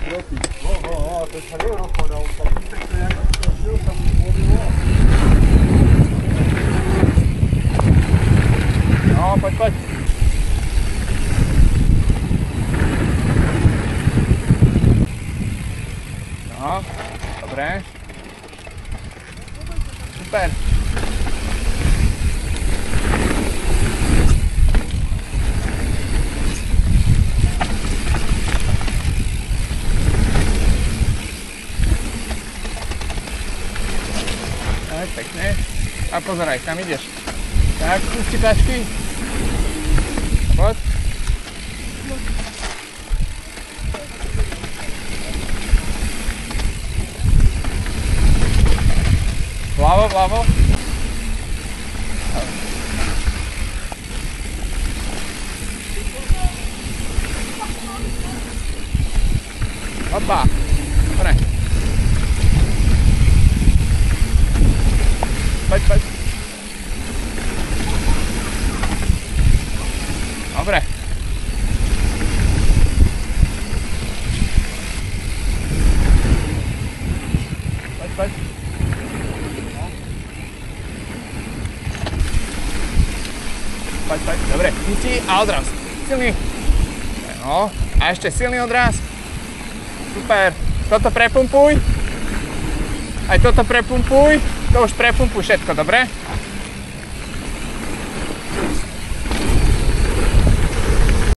to sa nerozhodol, tak to jak to žil, tam už modilo. No, poď. No, dobre. Super. Tak, pekne. A pozeraj, kam ideš. Tak, pusti tačky. Poď. Vľavo. Hopa. Dobre. Poď. Dobre. Poď. Poď. Dobre, pusti a odraz. Silný. No, a ešte silný odraz. Super. Toto prepumpuj. Aj toto prepumpuj. To už prepumpuj všetko, dobre?